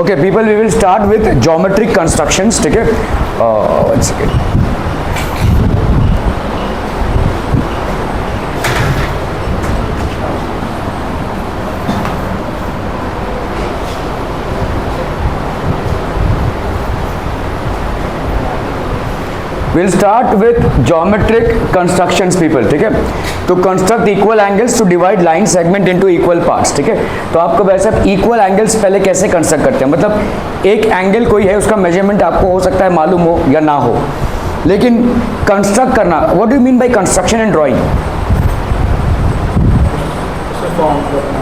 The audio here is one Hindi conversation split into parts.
Okay people, we will start with geometric constructions, ठीक है। One second. We'll start with geometric constructions people, ठीक है। तो construct equal angles to divide line segment into equal parts, ठीक है। तो आपको वैसे इक्वल एंगल्स पहले कैसे कंस्ट्रक्ट करते हैं, मतलब एक एंगल कोई है उसका मेजरमेंट आपको हो सकता है मालूम हो या ना हो, लेकिन कंस्ट्रक्ट करना, what do you mean by construction and drawing?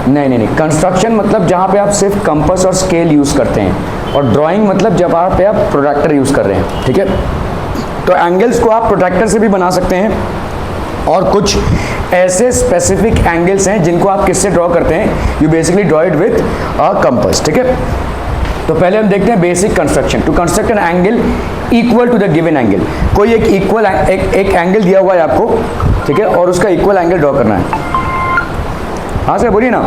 नहीं, कंस्ट्रक्शन मतलब जहाँ पे आप सिर्फ कंपास और स्केल यूज करते हैं, और ड्राइंग मतलब जब आप प्रोट्रैक्टर यूज कर रहे हैं, ठीक है। तो एंगल्स को आप प्रोट्रैक्टर से भी बना सकते हैं, और कुछ ऐसे स्पेसिफिक एंगल्स हैं जिनको आप किससे ड्रॉ करते हैं, you basically draw it with a compass, ठीक है। तो पहले हम देखते हैं basic construction. To construct an angle equal to the given angle, कोई एक इक्वल एक एंगल दिया हुआ है आपको, ठीक है, और उसका इक्वल एंगल ड्रॉ करना है। हाँ सर बोलिए ना,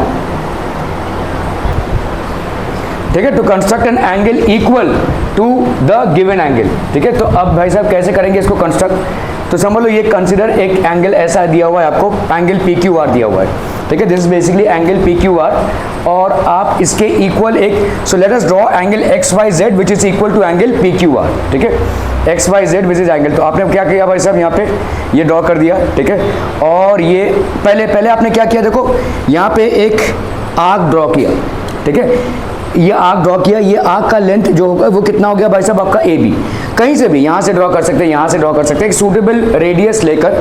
ठीक है। To construct an angle equal to the given angle, ठीक है। तो अब भाई साहब कैसे करेंगे इसको कंस्ट्रक्ट, तो समझ लो ये कंसीडर एक एंगल ऐसा दिया हुआ है आपको, एंगल पी क्यू आर दिया हुआ है, ठीक है। This is basically angle P Q R, और आप इसके इक्वल एक, so let us draw angle X Y Z which is equal to angle P Q R, ठीक है। X Y Z which is angle, तो आपने क्या किया भाई साहब, यहाँ पे ये ड्रॉ कर दिया, ठीक है। और ये पहले आपने क्या किया, देखो यहाँ पे एक आर्क ड्रॉ किया, ठीक है। ये आर्क ड्रॉ किया, ये आर्क का लेंथ जो होगा वो कितना हो गया भाई साहब आपका ए बी। कहीं से भी यहाँ से ड्रॉ कर सकते हैं, यहाँ से ड्रॉ कर सकते हैं, एक सूटेबल रेडियस लेकर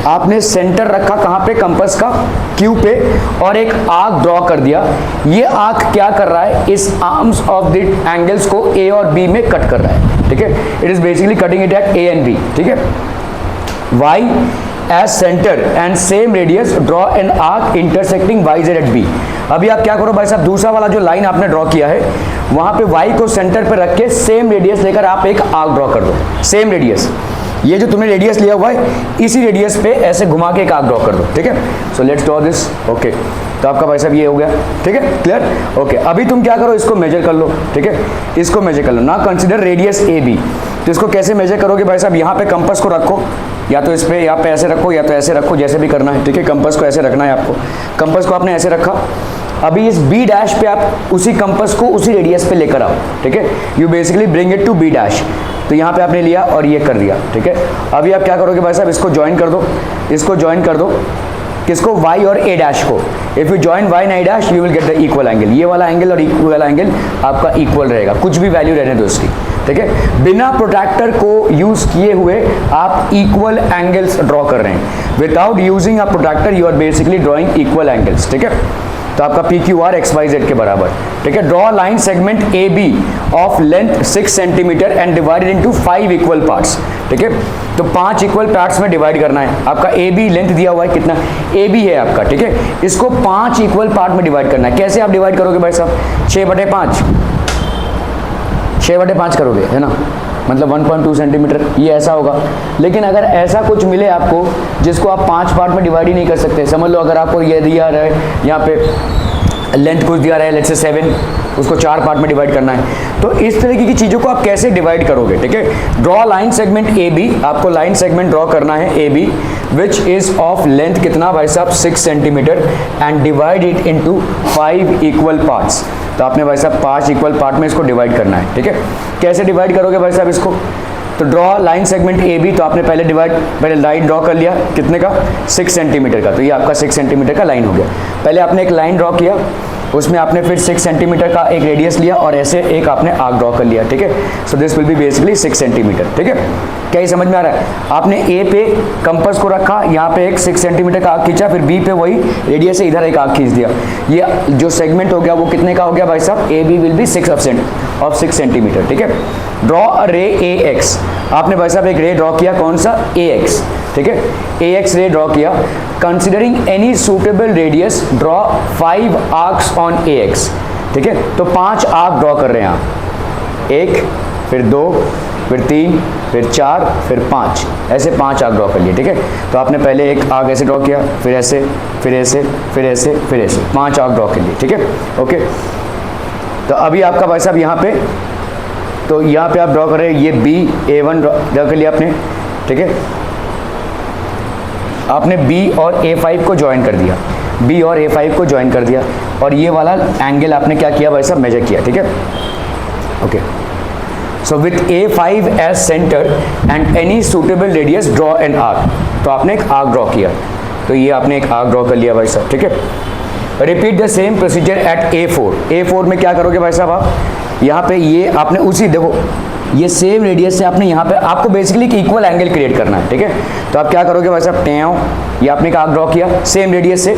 आपने सेंटर रखा कहाँ पे, कंपास का क्यू पे, और एक आर्क ड्रॉ कर दिया। ये आर्क क्या कर रहा है, इस आर्म्स ऑफ द एंगल्स को ए और बी में कट कर रहा है, ठीक है। It is basically cutting it at A and B, ठीक है। Y as centre and same radius, draw an arc intersecting Y Z at B. अभी आप क्या करो भाई साहब, दूसरा वाला जो लाइन आपने ड्रॉ किया है वहां पे y को सेंटर पे रख के सेम रेडियस लेकर आप एक आर्क ड्रॉ कर दो, सेम रेडियस, ये जो तुमने रेडियस लिया हुआ है इसी रेडियस पे ऐसे घुमा के एक आर्क ड्रॉ कर दो, ठीक है। So let's draw this, okay. तो आपका भाई साहब ये हो गया, ठीक है, क्लियर, ओके। अभी तुम क्या करो, इसको मेजर कर लो, ठीक है, इसको मेजर कर लो ना, कंसीडर रेडियस ए बी। तो इसको कैसे मेजर करोगे भाई साहब, यहाँ पे कंपास को रखो, या तो इस पे यहाँ पे ऐसे रखो, या तो ऐसे रखो, जैसे भी करना है, ठीक है। कंपास को ऐसे रखना है आपको, कंपास को आपने ऐसे रखा। अभी इस बी डैश पे आप उसी कंपास को उसी रेडियस पे लेकर आओ, ठीक है। You basically bring it to B dash, तो यहाँ पे आपने लिया और ये कर दिया, ठीक है। अभी आप क्या करोगे भाई साहब, इसको ज्वाइन कर दो, इसको ज्वाइन कर दो, किसको, y और a डैश को। If you join y and a dash you will get the equal angle, ये वाला एंगल और इक्वल वाला एंगल आपका इक्वल रहेगा, कुछ भी वैल्यू रहने दो इसकी, ठीक है। बिना प्रोट्रैक्टर को यूज किए हुए आप इक्वल एंगल्स ड्रॉ कर रहे हैं, without using a protractor you are basically drawing equal angles, ठीक है। तो आपका P Q R X Y Z के बराबर, ठीक है। Draw line segment A B of length 6 centimetre and divided into 5 equal parts, ठीक है। तो 5 इक्वल पार्ट्स में डिवाइड करना है। आपका ए बी लेंथ दिया हुआ है कितना, ए बी है आपका, ठीक है। इसको 5 इक्वल पार्ट में डिवाइड करना है। कैसे आप डिवाइड करोगे भाई साहब, 6/5, 6/5 करोगे, है ना, मतलब 1.2 सेंटीमीटर, ये ऐसा होगा। लेकिन अगर ऐसा कुछ मिले आपको जिसको आप 5 पार्ट में डिवाइड ही नहीं कर सकते, समझ लो अगर आपको ये दिया रहा है, यहाँ पे लेंथ कुछ दिया रहा है, लेट्स से 7, उसको 4 पार्ट में डिवाइड करना है, तो इस तरीके की चीज़ों को आप कैसे डिवाइड करोगे, ठीक है। Draw line segment A B, आपको लाइन सेगमेंट ड्रॉ करना है A B which is of length कितना भाई साहब 6 centimetre and divide it into 5 equal parts. तो आपने भाई साहब 5 इक्वल पार्ट में इसको डिवाइड करना है, ठीक है। कैसे डिवाइड करोगे भाई साहब इसको, तो draw line segment A B, तो आपने पहले लाइन ड्रॉ कर लिया कितने का, 6 सेंटीमीटर का, तो ये आपका 6 सेंटीमीटर का लाइन हो गया। पहले आपने एक लाइन ड्रॉ किया, उसमें आपने फिर 6 सेंटीमीटर का एक रेडियस लिया और ऐसे एक आपने आर्क ड्रॉ कर लिया, ठीक है। So this will B basically 6 centimetre, ठीक है। क्या ये समझ में आ रहा है, आपने ए पे कंपास को रखा, यहाँ पे एक 6 सेंटीमीटर का आर्क खींचा, फिर बी पे वही रेडियस से इधर एक आर्क खींच दिया, ये जो सेगमेंट हो गया वो कितने का हो गया भाई साहब, A B will be 6 centimetre, ठीक है। ड्रॉ अ रे ए एक्स, आपने भाई साहब एक रे ड्रॉ किया, कौन सा, ए एक्स, ठीक है। ए एक्स रे ड्रॉ किया, considering any suitable radius draw 5 arcs on A x, ठीक है। तो 5 आर्क ड्रॉ कर रहे हैं आप, 1 फिर 2 फिर 3 फिर 4 फिर 5, ऐसे 5 आर्क ड्रॉ कर लिए, ठीक है। तो आपने पहले एक आर्क ऐसे ड्रॉ किया, फिर ऐसे, फिर ऐसे, फिर ऐसे, फिर ऐसे, 5 आर्क ड्रॉ कर लिए, ठीक है, ओके। तो अभी आपका भाई साहब यहाँ पे, तो यहाँ पे आप ड्रॉ कर रहे हैं, ये BA1 ड्रॉ कर लिया आपने, ठीक है। आपने B और A5 को ज्वाइन कर दिया, B और A5 को ज्वाइन कर दिया, और ये वाला एंगल आपने क्या किया भाई साहब, मेजर किया, ठीक है। Okay, so with A5 as centre and any suitable radius draw an arc, तो आपने एक आर्क ड्रॉ किया, तो ये आपने एक आर्क ड्रॉ कर लिया भाई साहब, ठीक है। Repeat the same procedure at A4। A4 में क्या करोगे भाई साहब, आप यहाँ पे ये आपने उसी, देखो ये सेम रेडियस से आपने यहाँ पे, आपको बेसिकली एक इक्वल एंगल क्रिएट करना है, ठीक है। तो आप क्या करोगे भाई साहब, टेओ, ये आपने एक आर्क ड्रॉ किया सेम रेडियस से।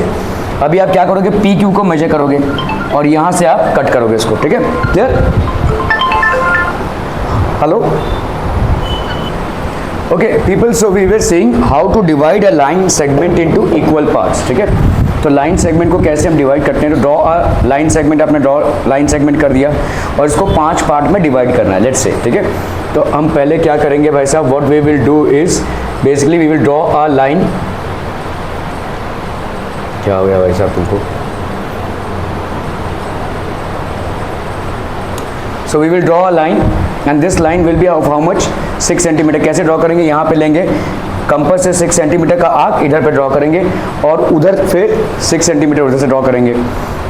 अभी आप क्या करोगे, PQ को मेजर करोगे और यहाँ से आप कट करोगे इसको, ठीक है। Clear? Hello, okay people, so we were seeing how to divide a line segment into equal parts, ठीक है। तो लाइन सेगमेंट को कैसे हम डिवाइड करते हैं, तो ड्रॉ अ लाइन सेगमेंट, आपने ड्रॉ लाइन सेगमेंट कर दिया और इसको 5 पार्ट में डिवाइड करना है, लेट्स से, ठीक है। तो हम पहले क्या करेंगे भाई साहब, what we will do is basically we will draw a line, क्या हो गया भाई साहब तुमको, so we will draw a line and this line will be of how much, 6 centimetre. कैसे ड्रॉ करेंगे, यहाँ पे लेंगे कंपास से 6 सेंटीमीटर का आर्क इधर पे ड्रॉ करेंगे और उधर फिर 6 सेंटीमीटर उधर से ड्रॉ करेंगे,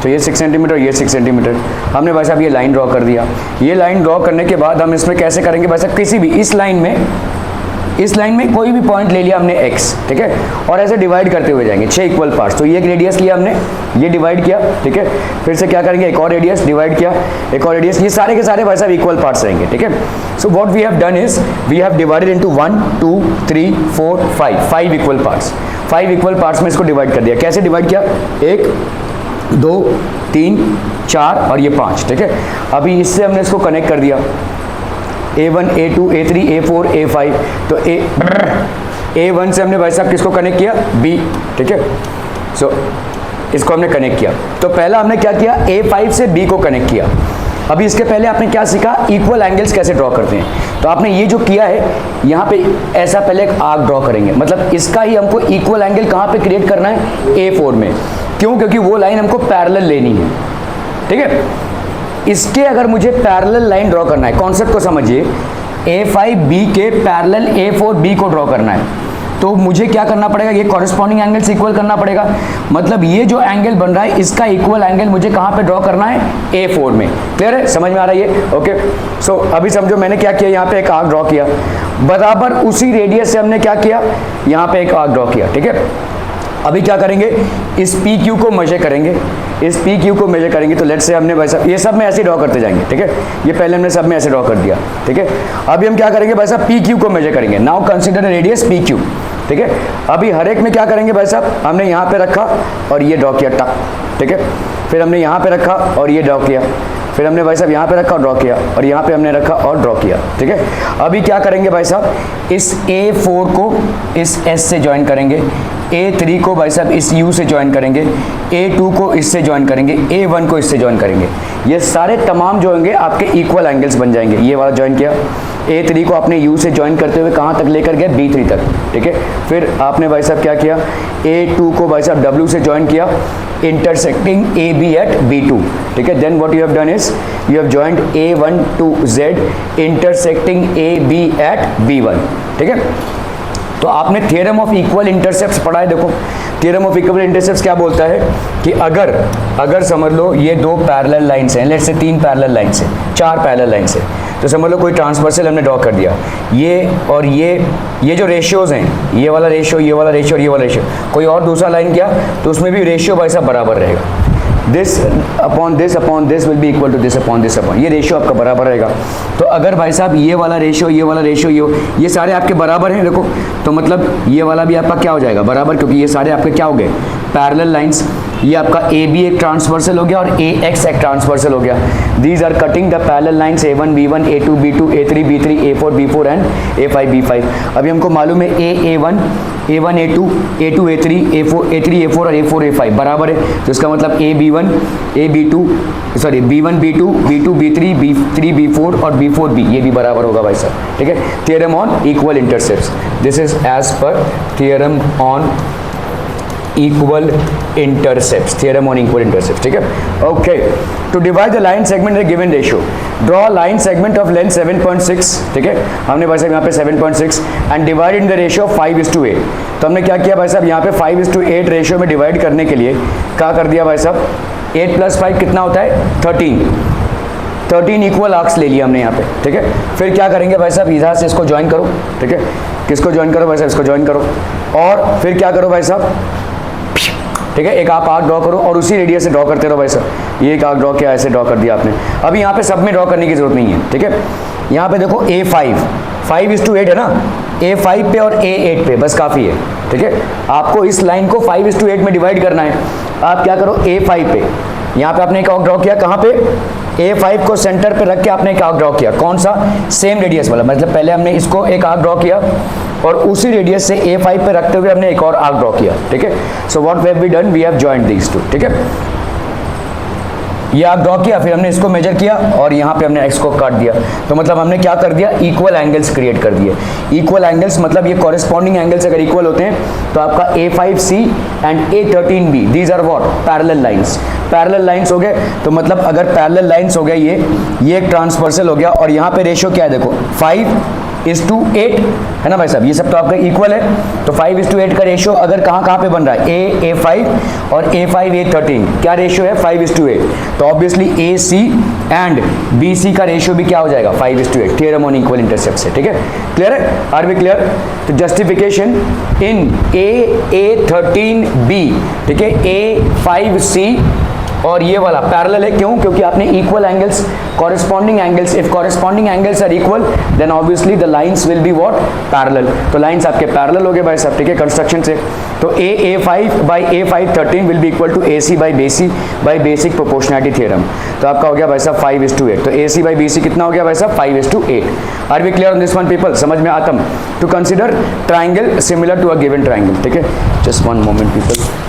तो ये 6 सेंटीमीटर, ये 6 सेंटीमीटर। हमने भाई साहब ये लाइन ड्रॉ कर दिया। ये लाइन ड्रॉ करने के बाद हम इसमें कैसे करेंगे भाई साहब, किसी भी इस लाइन में कोई भी पॉइंट ले लिया हमने x, ठीक है, और ऐसे डिवाइड करते हुए जाएंगे 6 इक्वल पार्ट्स। तो ये एक रेडियस लिया हमने, ये डिवाइड किया, ठीक है, फिर से क्या करेंगे, एक और रेडियस डिवाइड किया, एक और रेडियस, ये सारे के सारे भाई साहब इक्वल पार्ट्स रहेंगे, ठीक है। So what we have done is we have divided into 1 2 3 4 5 equal parts. 5 equal parts में इसको डिवाइड कर दिया। कैसे डिवाइड किया, 1 2 3 4 और ये 5, ठीक है। अभी इससे हमने इसको कनेक्ट कर दिया, A1 A2 A3 A4 A5, तो A1 से हमने भाई साहब किसको कनेक्ट किया, B, ठीक है। सो इसको हमने कनेक्ट किया। तो पहला हमने क्या किया, A5 से B को कनेक्ट किया। अभी इसके पहले आपने क्या सीखा, इक्वल एंगल्स कैसे ड्रॉ करते हैं। तो आपने ये जो किया है, यहाँ पे ऐसा पहले एक आर्क ड्रॉ करेंगे, मतलब इसका ही हमको इक्वल एंगल कहाँ पे क्रिएट करना है, A4 में। क्यों, क्योंकि वो लाइन हमको पैरेलल लेनी है, ठीक है। इसके अगर मुझे पैरेलल लाइन ड्रॉ करना है, कॉन्सेप्ट को समझिए, A5B के पैरेलल A4B को ड्रॉ करना है, तो मुझे क्या करना पड़ेगा, ये कॉरेस्पॉन्डिंग एंगल्स इक्वल करना पड़ेगा। मतलब ये जो एंगल बन रहा है, इसका इक्वल एंगल मुझे कहाँ पे ड्रॉ करना है, A4 में। क्लियर है, समझ में आ रहा है ये? ओके, सो अभी समझो मैंने क्या किया, यहाँ पे एक आर्क ड्रॉ किया, बराबर उसी रेडियस से हमने क्या किया, यहाँ पे एक आर्क ड्रॉ किया, ठीक है। अभी क्या करेंगे, इस PQ को मेजर करेंगे, इस PQ को मेजर करेंगे। तो लेट्स से हमने भाई साहब ये सब में ऐसे ड्रॉ करते जाएंगे, ठीक है। ये पहले हमने सब में ऐसे ड्रॉ कर दिया, ठीक है। अभी हम क्या करेंगे भाई साहब, PQ को मेजर करेंगे। नाउ कंसीडर रेडियस PQ, ठीक है। अभी हर एक में क्या करेंगे भाई साहब, हमने यहाँ पे रखा और ये ड्रॉ किया, टक, ठीक है। फिर हमने यहाँ पे रखा और ये ड्रॉ किया, फिर हमने भाई साहब यहाँ पे रखा और ड्रॉ किया, और यहाँ पे हमने रखा और ड्रॉ किया, ठीक है। अभी क्या करेंगे भाई साहब, इस A4 को इस S से ज्वाइन करेंगे, A3 को भाई साहब इस U से ज्वाइन करेंगे, A2 को इससे ज्वाइन करेंगे, A1 को इससे ज्वाइन करेंगे। ये सारे तमाम जो होंगे आपके इक्वल एंगल्स बन जाएंगे। ये वाला ज्वाइन किया, A3 को आपने U से ज्वाइन करते हुए कहाँ तक लेकर गए, B3 तक, ठीक है। फिर आपने भाई साहब क्या किया, A2 को भाई साहब W से ज्वाइन किया, इंटरसेक्टिंग AB एट B2, ठीक है। Then what you have done is you have joined A1 to Z intersecting AB at B1, ठीक है। तो आपने थ्योरम ऑफ इक्वल इंटरसेप्ट्स पढ़ा है। देखो थ्योरम ऑफ इक्वल इंटरसेप्ट्स क्या बोलता है कि अगर समझ लो ये 2 पैरेलल लाइंस हैं, लेट्स से 3 पैरेलल लाइंस हैं, 4 पैरेलल लाइंस हैं, तो समझ लो कोई ट्रांसवर्सल हमने ड्रॉ कर दिया, ये और ये जो रेशियोज हैं, ये वाला रेशियो, ये वाला रेशियो और ये वाला रेशियो, कोई और दूसरा लाइन किया तो उसमें भी रेशियो भाई साहब बराबर रहेगा। This upon this will be equal to this upon this upon, ये रेशियो आपका बराबर रहेगा। तो अगर भाई साहब ये वाला रेशियो, ये वाला रेशियो, ये सारे आपके बराबर हैं, देखो तो मतलब ये वाला भी आपका क्या हो जाएगा, बराबर, क्योंकि ये सारे आपके क्या हो गए, पैरेलल लाइंस। ये आपका AB एक ट्रांसवर्सल हो गया और AX एक ट्रांसवर्सल हो गया। These are cutting the parallel lines A1 B1 A2 B2 A3 B3 A4 B4 and A5 B5। अभी हमको मालूम है A1 A2 A2 A3 A3 A4 और A4 A5 बराबर है, तो इसका मतलब B1 B2 B2 B3 B3 B4 और B4 B, ये भी बराबर होगा भाई साहब, ठीक है। Theorem on equal intercepts, this is as per theorem on equal intercepts, theorem on equal intercepts, ठीक है। Okay, to divide the line segment in given ratio, draw line segment of length 7.6, ठीक है, हमने भाई साहब यहाँ पे 7.6 and divide in the ratio 5:8। तो हमने क्या किया भाई साहब, यहाँ पे 5:8 रेशियो में डिवाइड करने के लिए क्या कर दिया भाई साहब, 8 + 5 कितना होता है 13 इक्वल आर्क्स ले लिया हमने यहाँ पे, ठीक है। फिर क्या करेंगे भाई साहब, इधर से इसको ज्वाइन करो, ठीक है, किसको ज्वाइन करो भाई साहब, इसको ज्वाइन करो, और फिर क्या करो भाई साहब, ठीक है, एक आप आर्क ड्रॉ करो और उसी रेडियस से ड्रॉ करते रहो भाई साहब। ये एक आर्क ड्रॉ किया, ऐसे ड्रॉ कर दिया आपने। अभी यहाँ पे सब में ड्रॉ करने की जरूरत नहीं है, ठीक है। यहाँ पे देखो A5 5:8 है ना, A5 पे और A8 पे बस काफ़ी है, ठीक है। आपको इस लाइन को 5:8 में डिवाइड करना है। आप क्या करो, A5 पे यहाँ पे आपने एक आर्क ड्रॉ किया, कहाँ पे, A5 को सेंटर पे रख के आपने एक आर्क ड्रॉ किया, कौन सा, सेम रेडियस वाला, मतलब पहले हमने इसको एक आर्क ड्रॉ किया और उसी रेडियस से A5 पे रखते हुए हमने एक और आर्क ड्रॉ किया, ठीक है। So what we have we done, we have joined these two, ठीक है। ये आर्क ड्रॉ किया, फिर हमने इसको मेजर किया और यहाँ पे हमने x को काट दिया। तो मतलब हमने क्या कर दिया, इक्वल एंगल्स क्रिएट कर दिए। इक्वल एंगल्स मतलब ये कॉरेस्पॉन्डिंग एंगल्स अगर इक्वल होते हैं तो आपका A5C and A13B these are what, parallel lines. Parallel lines हो गए, तो मतलब अगर पैरेलल लाइंस हो गए ये एक ट्रांसवर्सल हो गया, और यहाँ पे रेशियो क्या है देखो 5:8 है ना भाई साहब, ये सब तो आपका इक्वल है। तो 5:8 का रेशियो अगर कहाँ पे बन रहा है, A5 और A5 A13, क्या रेशियो है 5:8। तो ऑब्वियसली AC एंड BC का रेशियो भी क्या हो जाएगा 5:8, थ्योरम ऑन इक्वल इंटरसेप्ट से, ठीक है। क्लियर है, आर वी क्लियर। तो जस्टिफिकेशन इन A13B, ठीक है, A5C और ये वाला पैरेलल है, क्यों, क्योंकि आपने equal angles, corresponding angles, if corresponding angles are equal then obviously the lines will be what, parallel. तो लाइंस आपके पैरेलल हो गए भाई साहब, ठीक है, कंस्ट्रक्शन से। तो A5 by A513 will be equal to AC by BC by basic proportionality theorem. तो आपका हो गया भाई साहब 5:8। तो AC by BC कितना हो गया भाई साहब 5:8। Are we clear on this one people, समझ में आतम। To consider triangle similar to a given triangle, ठीक है, जस्ट वन मोमेंट पीपल।